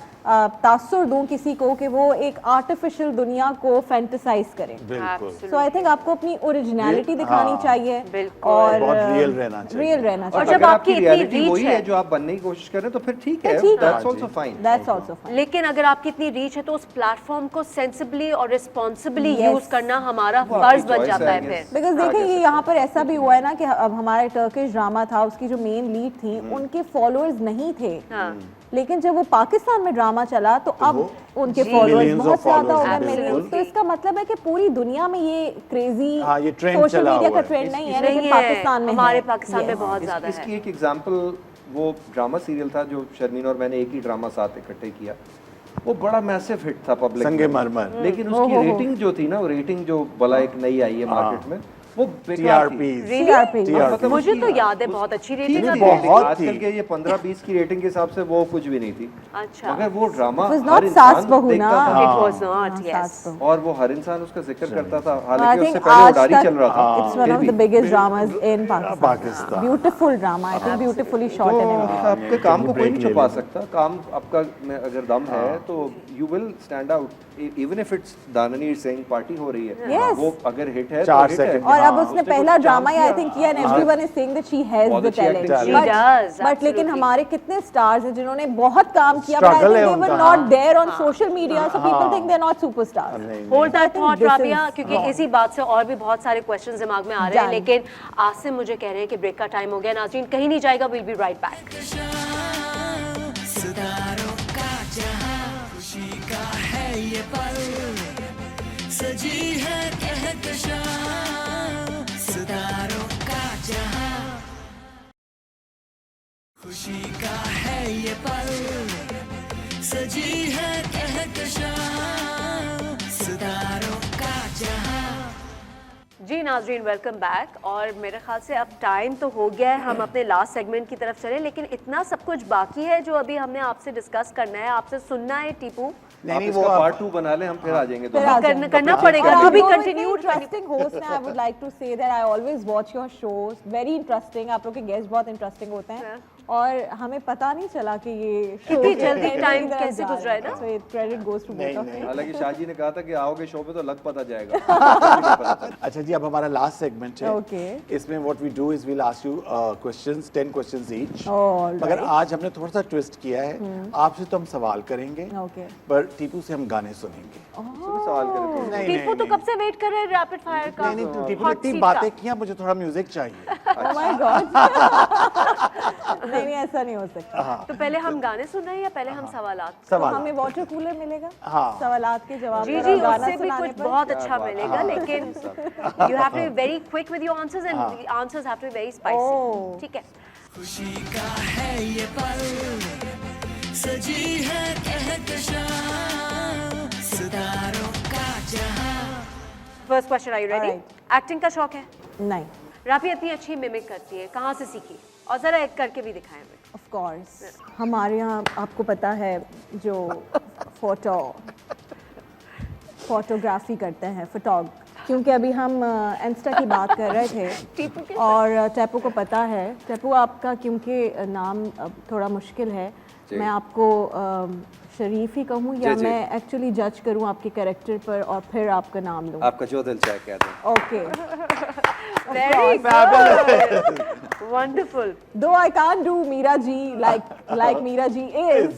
तासुर दूं किसी को कि वो एक आर्टिफिशियल दुनिया को फैंटेसाइज करें। बिल्कुल। सो आई थिंक आपको अपनी ओरिजिनलिटी दिखानी हाँ, चाहिए बिल्कुल। और बहुत real रहना चाहिए। रियल रहना और चाहिए। जब अगर आपकी आपकी इतनी रियलिटी reach वही है है जो आप बनने की कोशिश करें तो फिर ठीक है, ठीक है। That's also fine. That's also fine. लेकिन अगर आपकी इतनी रीच है तो उस प्लेटफॉर्म को सेंसिबली और रिस्पॉन्सिबली Yes. यूज करना हमारा वो फर्ज आपकी बन choice जाता है, है I फिर। guess। बिकॉज देखिए ये यहाँ पर ऐसा भी हुआ है ना कि अब हमारा टर्किश ड्रामा था, उसकी जो मेन लीड थी उनके फॉलोअर्स नहीं थे, हाँ। लेकिन जब वो पाकिस्तान में ड्रामा चला तो अब उनके जी। फॉलोअर्स Millions of बहुत ज्यादा हो followers, गए, बिल्कुल। मिलियंस। तो इसका मतलब है कि पूरी दुनिया में ये क्रेजी हाँ, ये trend सोशल चला मीडिया हुआ का है। ट्रेंड नहीं है, नहीं लेकिन है, पाकिस्तान में हमारे है। पाकिस्तान में Yes. बहुत ज्यादा इसकी है। एक एग्जांपल, वो ड्रामा सीरियल था जो शर्मीन और मैंने एक ही ड्रामा साथ इकट्ठे किया, वो बड़ा मैसिव हिट था पब्लिक संगे में। मरमर। लेकिन उसकी रेटिंग जो थी ना, वो रेटिंग जो भला एक नई आई है मार्केट में, वो बेकार थी। TRPs। TRP। TRP। मुझे उसकी- तो याद है बहुत अच्छी ठीक रेटिंग थी है। rating, बहुत आजकल थी। के ये 15-20 की रेटिंग के हिसाब से वो कुछ भी नहीं थी। अच्छा। मगर वो drama It was her not इंसान सास बहू देखता ना। था। It was not, हाँ, yes. सास बहू। और वो हर इंसान उसका जिक्र करता था, I हालांकि think उससे पहले आज उडारी तक चल रहा था। it's one फिर of भी। the biggest dramas in Pakistan. Pakistan. Beautiful drama, I think beautifully shot and तो everything. आपके काम को कोई break नहीं ले छुपा लेना। सकता। काम आपका में अगर दम है तो you will stand out, even if it's दाननी सेइंग पार्टी हो रही है, Yes. वो अगर हिट है तो 4 हिट है। सेकंड और अब हाँ, उसने उसने पहला कुछ ड्रामा काम आई किया। थिंक किया and everyone is saying that she has बहुत द अच्छी talent, acting She does, but लेकिन absolutely. हमारे कितने स्टार्स हैं जिन्होंने बहुत काम किया, बट आई Struggle थिंक है दे वर उनका, not there on social media, so people think they are not superstars. Hold that I think thought this Rabia, is क्योंकि wrong. इसी बात से और भी बहुत सारे क्वेश्चंस दिमाग में आ रहे हैं, Done. लेकिन आसिम मुझे कह रहे हैं कि ब्रेक का टाइम हो गया। नाज़रीन कहीं नहीं जाएगा, विल बी राइट बैक। सितारों का जहां, खुशी का है ये पल, सजी है कहकशां। सितारों का जहां, खुशी का है ये पल, सजी है कहकशां। सितारों का जहां। जी नाजरीन, वेलकम बैक। और मेरे ख्याल से अब टाइम तो हो गया है, हम अपने लास्ट सेगमेंट की तरफ चलें, लेकिन इतना सब कुछ बाकी है जो अभी हमने आपसे डिस्कस करना है, आपसे सुनना है। टीपू, आप नहीं इसका वो पार्ट 2 बना ले, हम फिर आ जाएंगे फिर दोबारा। आ करना जाएंगे। करना पड़ेगा, और टू बी आप लोग इतने कंटिन्यूड। इंटरेस्टिंग होस्ट हैं, I would like to say that I always watch your shows, very interesting. आप लोग के गेस्ट बहुत इंटरेस्टिंग होते हैं, और हमें पता नहीं चला कि ये कितनी जल्दी time कैसे गुजरा है ना? So credit goes to both of you. हालांकि शाहजी ने कहा था कि आओगे शो पे तो लग पता जाएगा। अच्छा जी, अब हमारा लास्ट सेगमेंट है। Okay. इसमें what we do is we'll ask you questions, 10 questions each. All मगर right. आज हमने थोड़ा सा ट्विस्ट किया है। आपसे तो हम सवाल करेंगे, Okay. पर टीपू से हम गाने सुनेंगे। सुनो सवाल करो। नहीं टीपू तो कब से वेट कर रहे हैं रैपिड फायर का? नहीं, टीपू ने Hot इतनी seat बातें का। की, मुझे थोड़ा म्यूजिक चाहिए। Oh my God. नहीं ऐसा नहीं हो सकता। तो पहले हम गाने सुन रहे हैं या पहले हम सवालात? तो सवाल हमें वाटर कूलर मिलेगा हाँ। सवालात के जवाब जी पर जी, और गाना उससे भी सुनाने कुछ पर। बहुत अच्छा बात है। मिलेगा, लेकिन you have to be very quick with your answers and the answers have to be very spicy. Oh. ठीक है। खुशी का है ये पल, सजी है कहकशां, सितारों का जहां। First question, are you ready? Alright. Acting का शौक है? नहीं, राफी इतनी अच्छी मिमिक करती है, कहाँ से सीखी? और जरा एक करके भी दिखाएं हमें। ऑफ कोर्स हमारे यहाँ आपको पता है जो फोटोग्राफी करते हैं, क्योंकि अभी हम इंस्टा की बात कर रहे थे और टेपू को पता है, टेपू आपका क्योंकि नाम थोड़ा मुश्किल है, मैं आपको शरीफ ही कहूँ या जी। मैं एक्चुअली जज करूँ आपके कैरेक्टर पर और फिर आपका नाम लूँ? आपका जो दिल चाहे कह दो। Okay, very good, wonderful. though I can't do Meera ji like Meera ji is,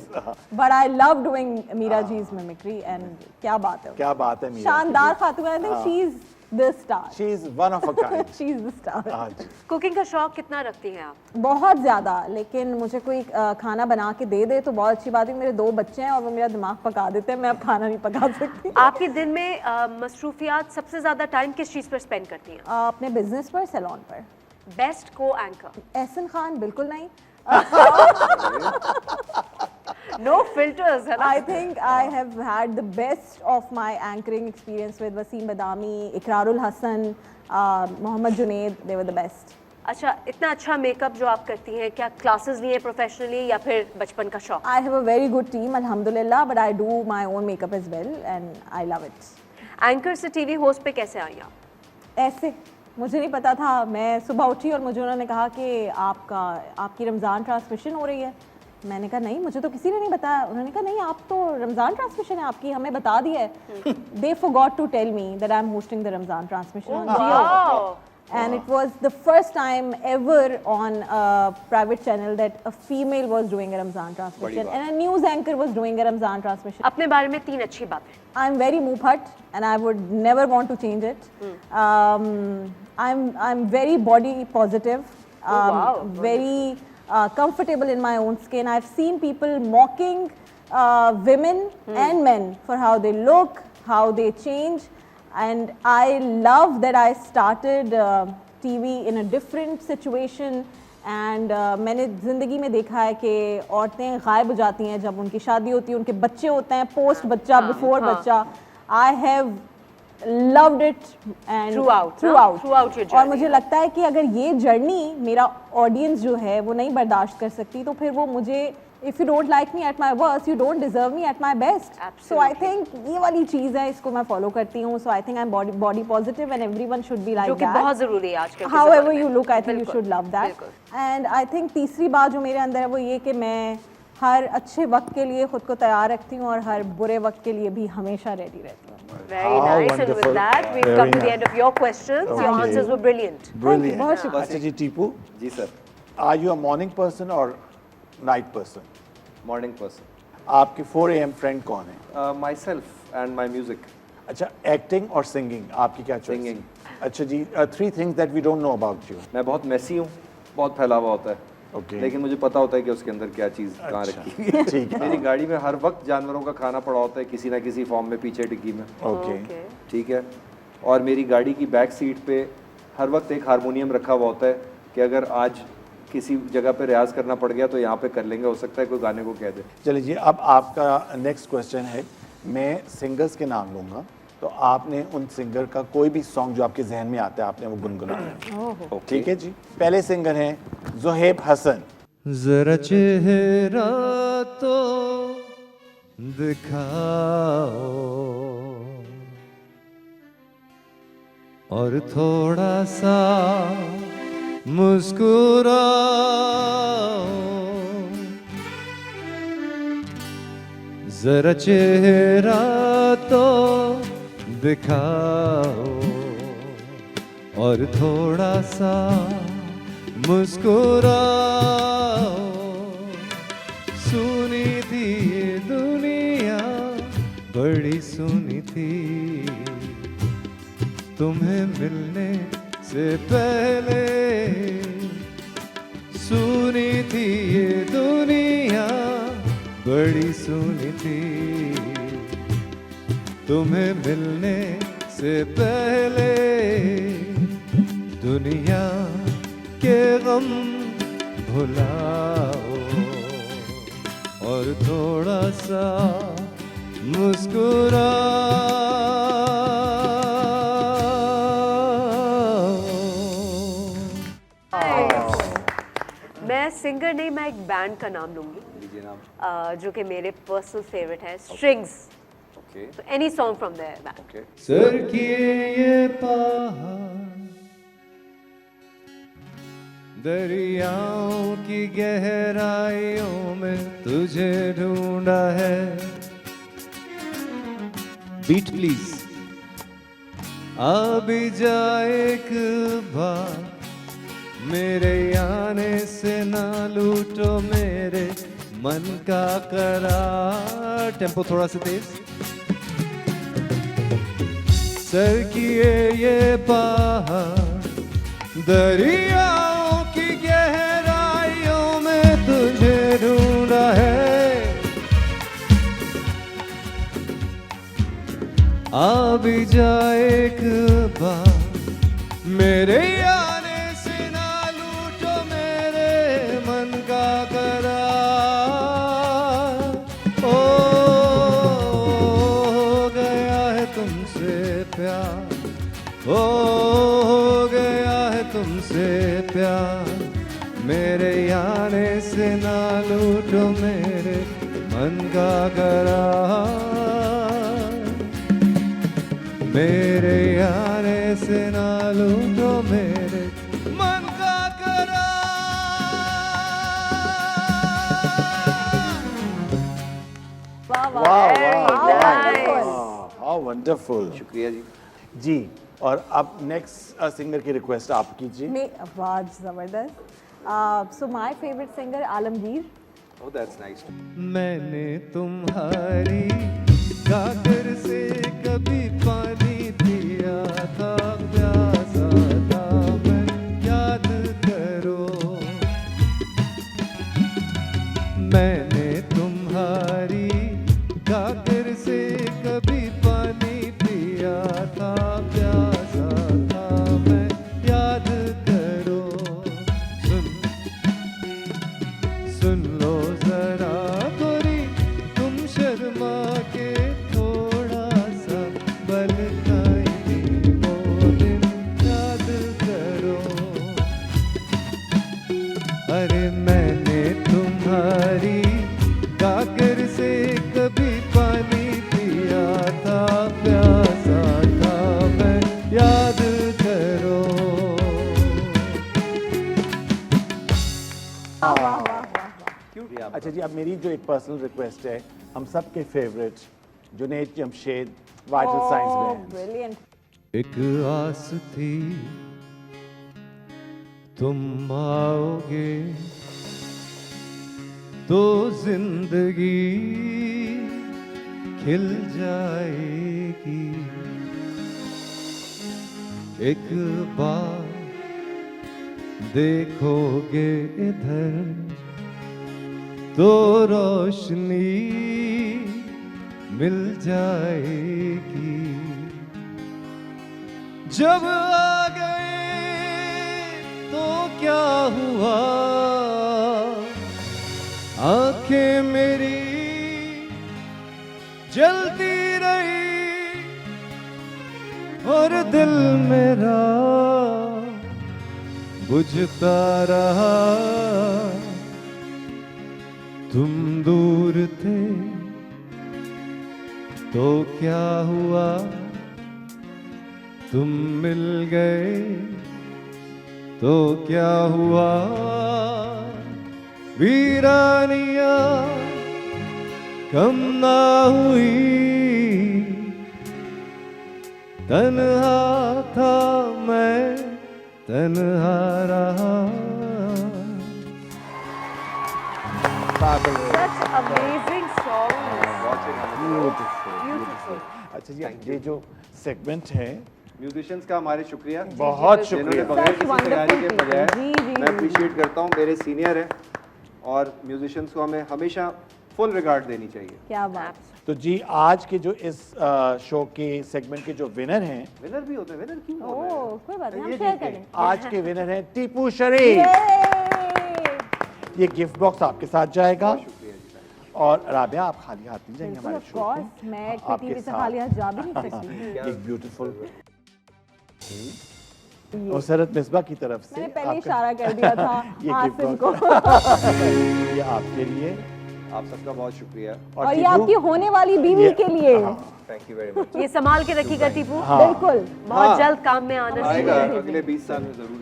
but I love doing Meera ji's mimicry and क्या बात है, क्या बात है मीरा। शानदार खातून है। I think she's the star. She is one of a kind. She's the star. आज कुकिंग का शौक कितना रखती हैं आप? बहुत ज़्यादा, लेकिन मुझे कोई खाना बना के दे दे तो बहुत अच्छी बात है। मेरे 2 बच्चे हैं और वो मेरा दिमाग पका देते हैं, मैं अब खाना नहीं पका सकती। आपके दिन में मसरूफियात सबसे ज्यादा टाइम किस चीज पर स्पेंड करती हैं? अपने बिजनेस पर, सैलून पर। बेस्ट को एंकर? एहसन खान बिल्कुल नहीं। नो फिल्टर्स है ना? I think I have had the best of my anchoring experience with Wasim Badami, Iqrarul Hassan, Mohammad Junaid. They were the best. अच्छा, इतना अच्छा मेकअप जो आप करती हैं, क्या क्लासेस लिए प्रोफेशनली या फिर बचपन का शौक? I have a very good team, alhamdulillah, but I do my own makeup as well and I love it. Anchor से टीवी होस्ट पे कैसे आई आप? ऐसे मुझे नहीं पता था, मैं सुबह उठी और मुझे उन्होंने कहा कि आपकी रमज़ान ट्रांसमिशन हो रही है। मैंने कहा नहीं, मुझे तो किसी ने नहीं बताया। उन्होंने कहा नहीं, आप तो रमज़ान ट्रांसमिशन है आपकी, हमें बता दिया है। They forgot to tell me that I'm hosting the Ramzan transmission on Jio. Wow. And it was the first time ever on a private channel that a female was doing a Ramzan transmission and a news anchor was doing a Ramzan transmission. अपने बारे में 3 अच्छी बातें। I'm very mupat and I would never want to change it. I'm very body positive. wow. Very comfortable in my own skin. I've seen people mocking women and men for how they look, how they change, and I love that I started TV in a different situation. And मैंने ज़िंदगी में देखा है कि औरतें गायब हो जाती हैं जब उनकी शादी होती है, उनके बच्चे होते हैं, पोस्ट बच्चा, बिफोर बच्चा। I have loved it and Throughout your और journey. मुझे लगता है कि अगर ये जर्नी मेरा ऑडियंस जो है वो नहीं बर्दाश्त कर सकती तो फिर वो मुझे, if you don't like me at my worst you don't deserve me at my best. So I think ये वाली चीज़ है, इसको मैं फॉलो करती हूँ। So I think I am body positive and everyone should be जो लाइक कि दैट। बहुत जरूरी है आजकल के However ज़माने you में। look, I think you बिल्कुल, should love that. बिल्कुल। And I think तीसरी बात जो मेरे अंदर है वो ये कि मैं हर अच्छे वक्त के लिए खुद को तैयार रखती हूँ और हर बुरे वक्त के लिए भी हमेशा रेडी रहती हूँ। Very How nice. And with wonderful. that, we've Very come to the nice. end of your questions. Your Okay. answers were brilliant. Brilliant. बहुत शुक्रिया। अच्छा जी टीपू, जी sir. are you a morning person or night person? Morning person. आपके 4 AM फ्रेंड कौन है? Myself and my music. अच्छा, एक्टिंग और सिंगिंग, आपकी क्या चॉइस? Singing. अच्छा जी, 3 things that we don't know about you. मैं बहुत मैसी हूँ, बहुत फैला हुआ होता है। Okay. लेकिन मुझे पता होता है कि उसके अंदर क्या चीज़ कहाँ अच्छा, रखी है। ठीक है। मेरी गाड़ी में हर वक्त जानवरों का खाना पड़ा होता है किसी ना किसी फॉर्म में पीछे डिग्गी में। Okay, Okay. ठीक है। और मेरी गाड़ी की बैक सीट पे हर वक्त एक हारमोनियम रखा हुआ होता है कि अगर आज किसी जगह पे रियाज करना पड़ गया तो यहाँ पे कर लेंगे, हो सकता है कोई गाने को कह दे। चलिए जी, अब आपका नेक्स्ट क्वेश्चन है। मैं सिंगर्स के नाम लूँगा, तो आपने उन सिंगर का कोई भी सॉन्ग जो आपके जहन में आता है आपने वो गुनगुनाना है। ठीक है जी। पहले सिंगर हैं ज़ुहैब हसन। जरा चेहरा तो दिखाओ और थोड़ा सा मुस्कुराओ, जरा चेहरा तो दिखाओ और थोड़ा सा मुस्कुराओ। सुनी थी ये दुनिया बड़ी सुनी थी, तुम्हें मिलने से पहले सुनी थी ये दुनिया बड़ी सुनी थी, तुम्हें मिलने से पहले दुनिया के गम भुलाओ और थोड़ा सा मुस्कुराओ। मैं सिंगर नहीं, मैं एक बैंड का नाम लूंगी जो कि मेरे पर्सनल फेवरेट है, strings. So any song from their band. Sir किए ये पहाड़ दरियाओं की गहराइयों में तुझे ढूंढा है। Beat please. आ भी जा एक बार मेरे आने से ना लूटो मेरे मन का करार। टेम्पो थोड़ा सा तेज। सर किए ये पहाड़ दरियाओं की गहराइयों में तुझे ढूंढा है। आ भी जा एक बार मेरे आने से ना लूटो मेरे मन का करार। ओ गया है तुमसे प्यार, हो गया है तुमसे प्यार, मेरे आने से ना लूटो मेरे मन का करार, मेरे आने से ना लूटो मेरे मन का करार। वाह वाह, वाह, वाह, very nice. How wonderful. शुक्रिया जी। जी, और अब नेक्स्ट सिंगर की रिक्वेस्ट आप कीजिए। में आवाज जबरदस्त। So my favourite singer Alamgir. Oh, that's nice. मैंने तुम्हारी गागर से कभी पानी पिया था, प्यासा था मैं, याद करो। मैंने तुम्हारी गागर से कभी पानी पिया था, प्यासा था मैं, याद करो। सुन लो जरा गोरी तुम शर्मा के थोड़ा सा बल खाएंगे वो दिन याद करो। अरे मैंने तुम्हारी गागर से कभी पानी पिया था, प्यासा था मैं, याद करो। अच्छा जी, अब मेरी जो एक पर्सनल रिक्वेस्ट है, हम सब के favourite Junaid Jamshed vital science band. Brilliant. एक आस थी तुम आओगे तो जिंदगी खिल जाएगी। एक बार देखोगे इधर तो रोशनी मिल जाएगी। जब आ गए तो क्या हुआ, आंखें मेरी जलती रही और दिल मेरा बुझता रहा। तुम दूर थे तो क्या हुआ, तुम मिल गए तो क्या हुआ। वीरानिया कम ना हुई, तन्हा था मैं, तन्हा रहा। Such amazing songs. ब्यूटीफुल। अच्छा जी, ये जो सेगमेंट है, म्यूजिशियंस का हमारे शुक्रिया, बहुत जिन्होंने शुक्रिया। बगैर Such किसी तैयारी के wonderful बजाय, people. जी, जी, मैं जी, अप्रिशिएट करता हूँ, मेरे सीनियर हैं और म्यूजिशियंस को हमें हमेशा फुल रिगार्ड देनी चाहिए। क्या बात। तो जी आज के जो इस शो के सेगमेंट के जो विनर हैं, विनर भी होते हैं, विनर क्यों होते हैं? ओह कोई बात नहीं, हम ये शेयर जीते। करें। आज के विनर हैं टीपू शरीफ। Yay! ये गिफ्ट बॉक्स आपके साथ जाएगा शुक्रिया जी। और राबिया आप खाली हाथ नहीं जाएंगे बिल्कुल, हमारे of शो course, पे। मैं आपके टीवी से साथ। खाली हाथ जा भी नहीं सकती। एक ब्यूटीफुल मुसरत मिसबा की तरफ से मैंने पहले आपका- इशारा कर दिया था ये गिफ्ट आसिम को। ये आपके लिए आप सबका बहुत शुक्रिया, और ये टीपू, आपकी होने वाली बीवी ये- के लिए। Thank you very much. ये संभाल के रखिएगा टीपू, बिल्कुल। बहुत हाँ। जल्द काम में आना आएगा चाहिए। अगले 20 साल में जरूर।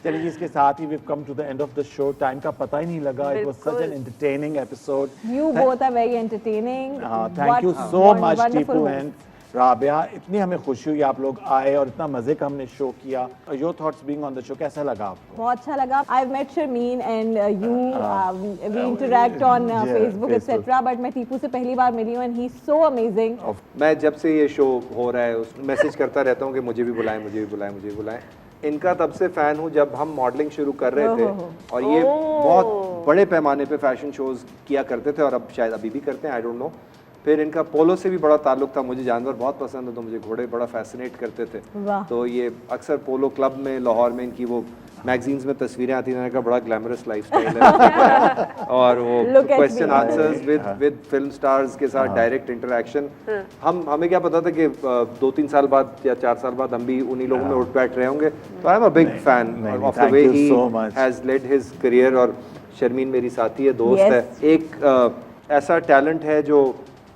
चलिए इसके साथ ही we come to the end of the show. Time का पता ही नहीं लगा। It was such an entertaining episode. You both are very entertaining. हाँ, thank you What so much wonderful Tipu hosts. And Rabia. इतनी हमें खुशी हुई आप लोग आए और इतना मजे का हमने शो किया। Your thoughts being on the show, कैसा लगा आपको? बहुत अच्छा लगा। I've met Sharmeen and we interact on Yeah, Facebook Facebook. etc. But मैं टीपू से पहली बार मिली हूँ and he's so amazing. मैं जब से ये शो हो रहा है उस मैसेज करता रहता हूँ कि मुझे भी बुलाएं, मुझे भी बुलाएं, मुझे भी बुलाएं। इनका तब से फ़ैन हूँ जब हम मॉडलिंग शुरू कर रहे थे और ये बहुत बड़े पैमाने पे फैशन शोज़ किया करते थे और अब शायद अभी भी करते हैं, आई डोंट नो। फिर इनका पोलो से भी बड़ा ताल्लुक था। मुझे जानवर बहुत पसंद है तो मुझे घोड़े बड़ा फैसिनेट करते थे। वाह। तो ये अक्सर पोलो क्लब में लाहौर में इनकी वो मैगजीन्स में तस्वीरें आती हैं का बड़ा ग्लैमरस लाइफस्टाइल है और वो Look at question me. Answers with film stars के साथ डायरेक्ट इंटरेक्शन। हमें क्या पता था कि 2-3 साल बाद या 4 साल बाद हम भी उन्हीं लोगों में उठ बैठ रहे होंगे। तो I am a big fan नहीं, of the thank way you he so much. Has led his career. और शर्मीन मेरी साथी है, दोस्त Yes. है। एक ऐसा टैलेंट है जो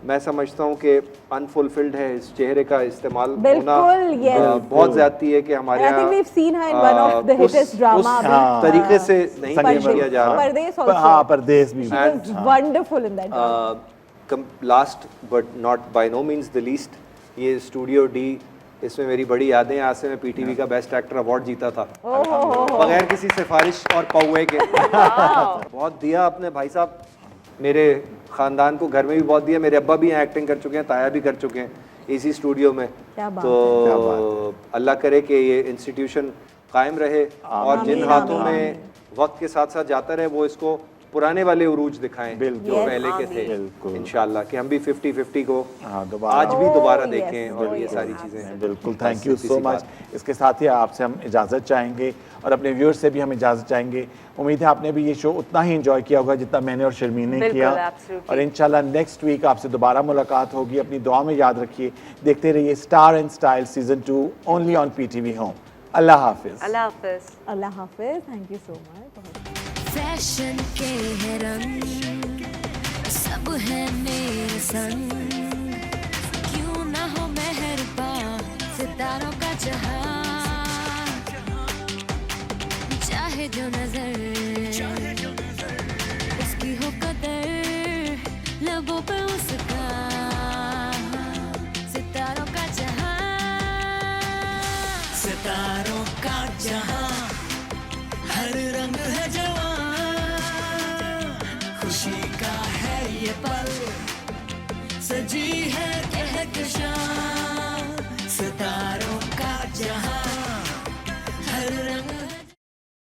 मैं समझता हूँ कि अनफुलफिल्ड है। इस चेहरे का इस्तेमाल होना बिल्कुल, yes. बहुत ज्यादती है कि हमारे And I think we've seen her in one of the hittest drama उस अभी। तरीके से नहीं पेश Pardesh. किया जा रहा। परदेस also. हाँ, परदेस भी। She was wonderful in that drama. Last but not by no means the least, ये स्टूडियो डी, इसमें मेरी बड़ी यादें हैं। आज से मैं पीटीवी का बेस्ट एक्टर अवार्ड जीता था बगैर किसी सिफारिश और पौवे के। बहुत दिया आपने भाई साहब, मेरे ख़ानदान को घर में भी बहुत दिया। मेरे अब्बा भी यहाँ एक्टिंग कर चुके हैं, ताया भी कर चुके हैं इसी स्टूडियो में। क्या बात तो अल्लाह करे कि ये इंस्टीट्यूशन कायम रहे और जिन आमीन, हाथों आमीन। में वक्त के साथ साथ जाता रहे वो इसको पुराने वाले उरूज दिखाएं बिल्कुल। जो पहले के थे। बिल्कुल। इंशाल्लाह कि हम भी 50-50 को हाँ, दोबारा। आज भी दोबारा Oh, देखें yes, और ये yes, सारी चीज़ें। बिल्कुल, थैंक यू बस सो इसी मच। बात। इसके साथ ही आपसे हम इजाज़त चाहेंगे और अपने व्यूअर्स से भी हम इजाज़त चाहेंगे। उम्मीद है आपने भी ये शो उतना ही एंजॉय किया होगा जितना मैंने और शर्मीन ने बिल्कुल, किया। absolutely. और इंशाल्लाह नेक्स्ट वीक आपसे दोबारा मुलाकात होगी। अपनी दुआ में याद रखिए। देखते रहिए star and style season 2 only on PTV home. अल्लाह हाफिज़। अल्लाह हाफिज। अल्लाह हाफिज। Thank you so much. Fashion के है रंग सब है मेरे संग, क्यों ना हो मेहरबान सितारों का जहां, चाहे जो नजर उसकी हो कदर, लबों पे उसका सितारों का जहां, सितारों का जहां, हर रंग है जवां, खुशी का है ये पल, सजी है एक